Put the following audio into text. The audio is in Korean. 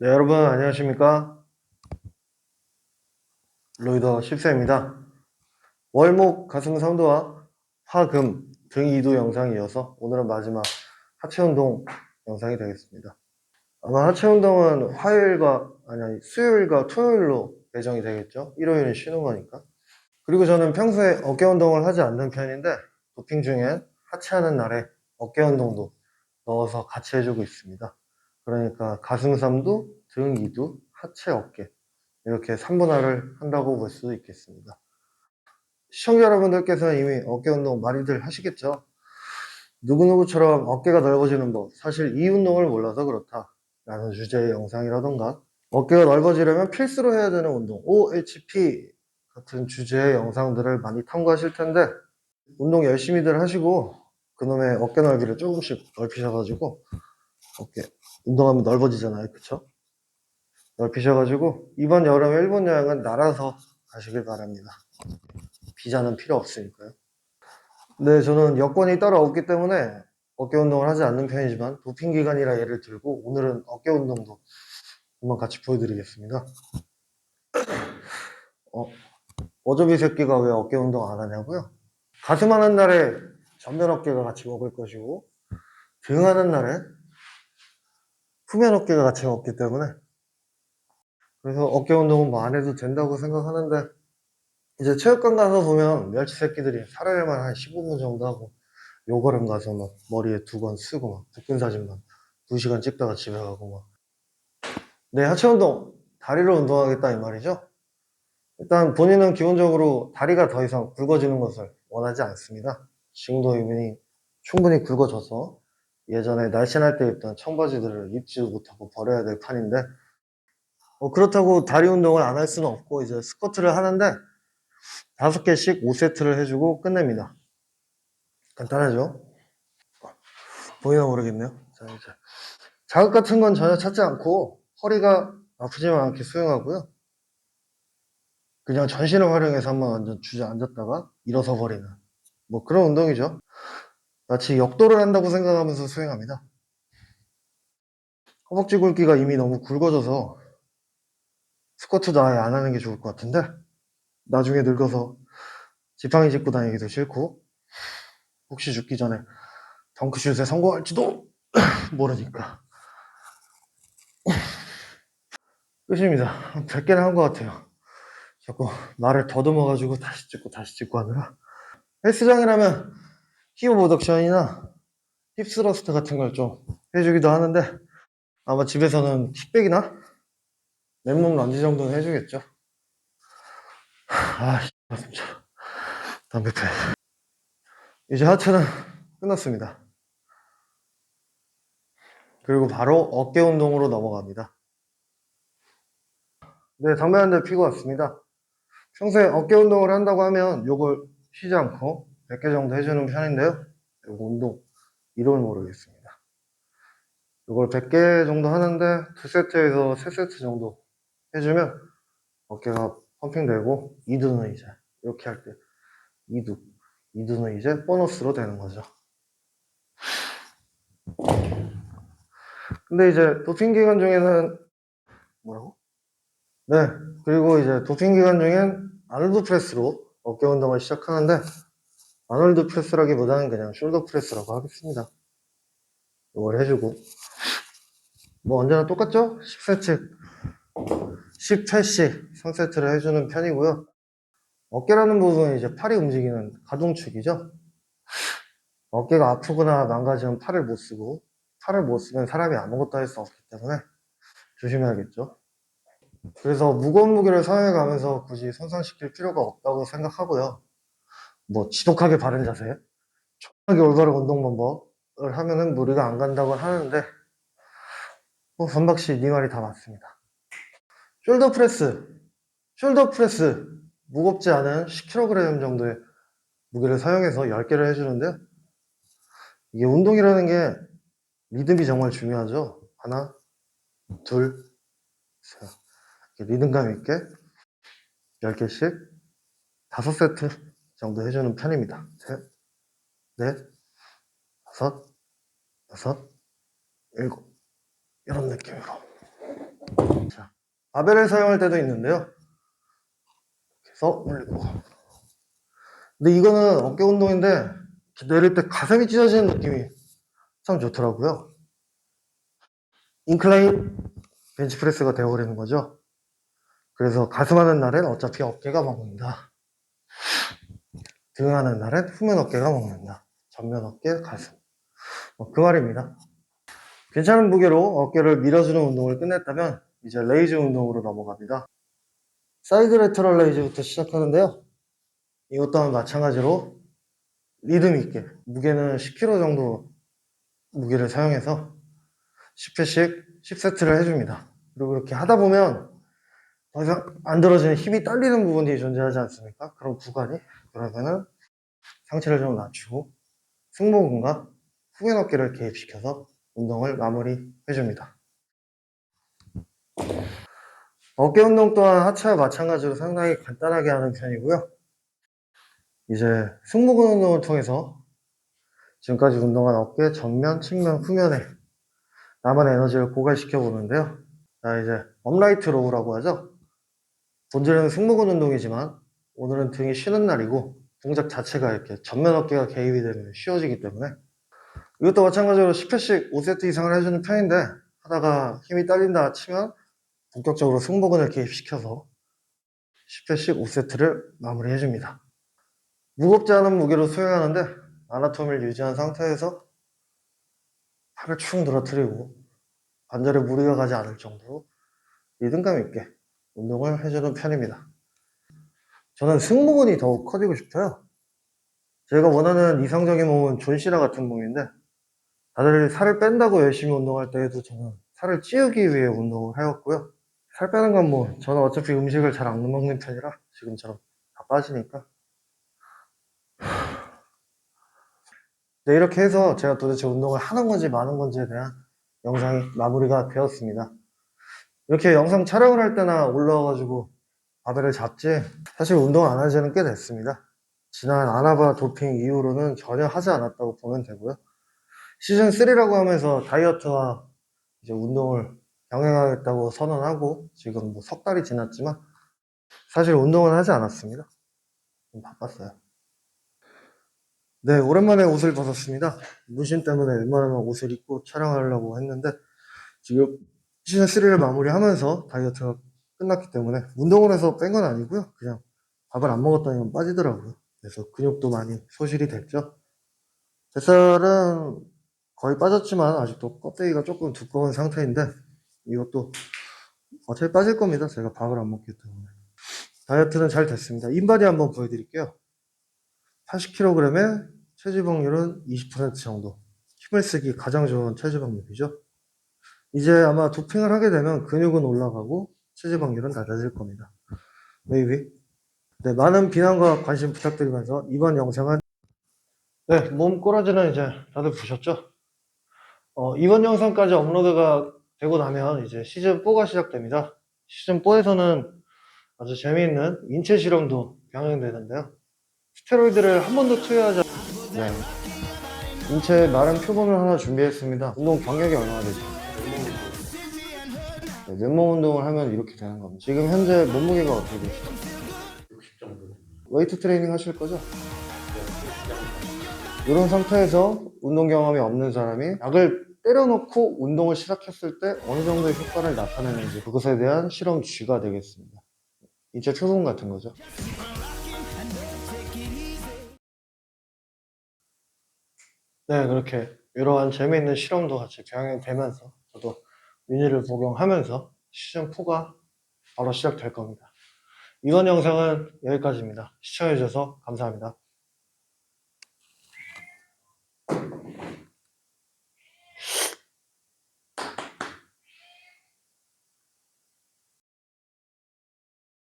네, 여러분 안녕하십니까? 로이더 10세입니다. 월목 가슴 상도와 하금 등 2도 영상이 이어서 오늘은 마지막 하체 운동 영상이 되겠습니다. 아마 하체 운동은 아니 수요일과 토요일로 예정이 되겠죠? 일요일은 쉬는 거니까. 그리고 저는 평소에 어깨 운동을 하지 않는 편인데 도핑 중엔 하체하는 날에 어깨 운동도 넣어서 같이 해주고 있습니다. 그러니까 가슴 3두, 등 2두, 하체 어깨 이렇게 3분할을 한다고 볼 수도 있겠습니다. 시청자 여러분들께서는 이미 어깨 운동 많이들 하시겠죠? 누구누구처럼 어깨가 넓어지는 법, 사실 이 운동을 몰라서 그렇다 라는 주제의 영상이라던가 어깨가 넓어지려면 필수로 해야 되는 운동, OHP 같은 주제의 영상들을 많이 탐구하실 텐데 운동 열심히들 하시고 그놈의 어깨 넓이를 조금씩 넓히셔가지고 어깨 운동하면 넓어지잖아요, 그쵸? 넓히셔가지고 이번 여름 일본 여행은 날아서 가시길 바랍니다. 비자는 필요 없으니까요. 네, 저는 여권이 따로 없기 때문에 어깨 운동을 하지 않는 편이지만 도핑 기간이라 예를 들고 오늘은 어깨 운동도 한번 같이 보여드리겠습니다. 어저비 새끼가 왜 어깨 운동 안 하냐고요? 가슴 하는 날에 전면 어깨가 같이 먹을 것이고 등 하는 날에 후면 어깨가 같이 먹기 때문에 그래서 어깨 운동은 뭐 안 해도 된다고 생각하는데 이제 체육관 가서 보면 멸치 새끼들이 사례를만 한 15분 정도 하고 요거름 가서 막 머리에 2번 쓰고 막 복근 사진만 2시간 찍다가 집에 가고 막. 네, 하체 운동 다리로 운동하겠다 이 말이죠. 일단 본인은 기본적으로 다리가 더 이상 굵어지는 것을 원하지 않습니다. 지금도 이분이 충분히 굵어져서 예전에 날씬할 때 입던 청바지들을 입지도 못하고 버려야 될 판인데 그렇다고 다리 운동을 안 할 수는 없고 이제 스쿼트를 하는데 5개씩 5세트를 해주고 끝냅니다. 간단하죠? 보이나 모르겠네요. 자, 이제 자극 같은 건 전혀 찾지 않고 허리가 아프지만 않게 수영하고요. 그냥 전신을 활용해서 한번 완전 주저앉았다가 일어서 버리는 뭐 그런 운동이죠. 마치 역도를 한다고 생각하면서 수행합니다. 허벅지 굵기가 이미 너무 굵어져서 스쿼트도 아예 안 하는 게 좋을 것 같은데 나중에 늙어서 지팡이 짚고 다니기도 싫고 혹시 죽기 전에 덩크슛에 성공할지도 모르니까 끝입니다. 100개는 한 것 같아요. 자꾸 말을 더듬어가지고 다시 찍고 하느라 헬스장이라면 힙 오버덕션이나 힙스러스트 같은 걸 좀 해주기도 하는데 아마 집에서는 킥백이나 맨몸 런지 정도는 해주겠죠. 진짜 담배 패. 이제 하체는 끝났습니다. 그리고 바로 어깨 운동으로 넘어갑니다. 네, 담배 한 대 피고 왔습니다. 평소에 어깨 운동을 한다고 하면 요걸 쉬지 않고 100개 정도 해주는 편인데요. 요거 운동 이름을 모르겠습니다. 요걸 100개 정도 하는데 2세트에서 3세트 정도 해주면 어깨가 펌핑되고 2두는 이제 이렇게 할 때 2두는 이제 보너스로 되는 거죠. 근데 이제 도핑 기간 중에는 뭐라고? 네, 그리고 이제 도핑 기간 중엔 아놀드 프레스로 어깨 운동을 시작하는데 아놀드 프레스라기보다는 그냥 숄더 프레스라고 하겠습니다. 이걸 해주고 뭐 언제나 똑같죠? 10세트 10회씩 3세트를 해주는 편이고요. 어깨라는 부분은 이제 팔이 움직이는 가동축이죠. 어깨가 아프거나 망가지면 팔을 못 쓰고 팔을 못 쓰면 사람이 아무것도 할 수 없기 때문에 조심해야겠죠. 그래서 무거운 무게를 사용해 가면서 굳이 손상시킬 필요가 없다고 생각하고요. 뭐 지독하게 바른 자세, 정확하게 올바른 운동 방법을 하면은 무리가 안 간다고 하는데 뭐 반박시 네 말이 다 맞습니다. 숄더 프레스, 숄더 프레스 무겁지 않은 10kg 정도의 무게를 사용해서 10개를 해주는데 이게 운동이라는 게 리듬이 정말 중요하죠. 하나, 둘, 셋. 리듬감 있게 10개씩 5세트 정도 해주는 편입니다. 셋, 넷, 다섯, 여섯, 일곱 이런 느낌으로 자, 바벨을 사용할 때도 있는데요. 그래서 올리고. 근데 이거는 어깨 운동인데 내릴 때 가슴이 찢어지는 느낌이 참 좋더라고요. 인클라인 벤치프레스가 되어버리는 거죠. 그래서 가슴 하는 날엔 어차피 어깨가 먹는다. 등 하는 날엔 후면 어깨가 먹는다. 전면 어깨, 가슴. 그 말입니다. 괜찮은 무게로 어깨를 밀어주는 운동을 끝냈다면 이제 레이즈 운동으로 넘어갑니다. 사이드 레터럴 레이즈부터 시작하는데요. 이것 또한 마찬가지로 리듬 있게 무게는 10kg 정도 무게를 사용해서 10회씩 10세트를 해줍니다. 그리고 이렇게 하다 보면 더 이상 안 들어지는 힘이 딸리는 부분이 존재하지 않습니까? 그런 구간이. 그러면은 상체를 좀 낮추고 승모근과 후면 어깨를 개입시켜서 운동을 마무리해줍니다. 어깨 운동 또한 하체와 마찬가지로 상당히 간단하게 하는 편이고요. 이제 승모근 운동을 통해서 지금까지 운동한 어깨 전면, 측면, 후면에 나만의 에너지를 고갈시켜 보는데요. 자, 이제 업라이트 로우라고 하죠. 본질은 승모근 운동이지만 오늘은 등이 쉬는 날이고 동작 자체가 이렇게 전면 어깨가 개입이 되면 쉬워지기 때문에 이것도 마찬가지로 10회씩 5세트 이상을 해주는 편인데 하다가 힘이 딸린다 치면 본격적으로 승모근을 개입시켜서 10회씩 5세트를 마무리해줍니다. 무겁지 않은 무게로 수행하는데 아나토미를 유지한 상태에서 팔을 축 늘어뜨리고 관절에 무리가 가지 않을 정도로 리듬감 있게 운동을 해주는 편입니다. 저는 승모근이 더욱 커지고 싶어요. 제가 원하는 이상적인 몸은 존시나 같은 몸인데 다들 살을 뺀다고 열심히 운동할 때에도 저는 살을 찌우기 위해 운동을 해왔고요. 살 빼는 건 뭐 저는 어차피 음식을 잘 안 먹는 편이라 지금처럼 다 빠지니까. 네, 이렇게 해서 제가 도대체 운동을 하는 건지 마는 건지에 대한 영상이 마무리가 되었습니다. 이렇게 영상 촬영을 할 때나 올라와가지고 바벨을 잡지 사실 운동 안 한 지는 꽤 됐습니다. 지난 아나바 도핑 이후로는 전혀 하지 않았다고 보면 되고요. 시즌 3라고 하면서 다이어트와 이제 운동을 병행하겠다고 선언하고 지금 뭐 석 달이 지났지만 사실 운동은 하지 않았습니다. 좀 바빴어요. 네, 오랜만에 옷을 벗었습니다. 문신 때문에 웬만하면 옷을 입고 촬영하려고 했는데 지금 시즌 3를 마무리하면서 다이어트가 끝났기 때문에 운동을 해서 뺀 건 아니고요. 그냥 밥을 안 먹었더니 빠지더라고요. 그래서 근육도 많이 소실이 됐죠. 뱃살은 거의 빠졌지만 아직도 껍데기가 조금 두꺼운 상태인데 이것도 어차피 빠질 겁니다. 제가 밥을 안 먹기 때문에. 다이어트는 잘 됐습니다. 인바디 한번 보여드릴게요. 80kg에 체지방률은 20% 정도. 힘을 쓰기 가장 좋은 체지방률이죠. 이제 아마 도핑을 하게 되면 근육은 올라가고 체지방률은 낮아질 겁니다. maybe. 네, 많은 비난과 관심 부탁드리면서 이번 영상은 네, 몸 꼬라지는 이제 다들 보셨죠? 이번 영상까지 업로드가 되고 나면 이제 시즌4가 시작됩니다. 시즌4에서는 아주 재미있는 인체 실험도 병행되는데요. 스테로이드를 한 번도 투여하지 네. 인체 마른 표본을 하나 준비했습니다. 운동 경력이 얼마나 되죠? 네, 맨몸 운동을 하면 이렇게 되는 겁니다. 지금 현재 몸무게가 어떻게 되시죠? 60 정도. 웨이트 트레이닝 하실 거죠? 이런 상태에서 운동 경험이 없는 사람이 약을 때려놓고 운동을 시작했을 때 어느 정도의 효과를 나타내는지 그것에 대한 실험 G가 되겠습니다. 인체 표본 같은 거죠. 네, 그렇게 이러한 재미있는 실험도 같이 병행되면서 저도 윤희를 복용하면서 시즌4가 바로 시작될 겁니다. 이번 영상은 여기까지입니다. 시청해주셔서 감사합니다.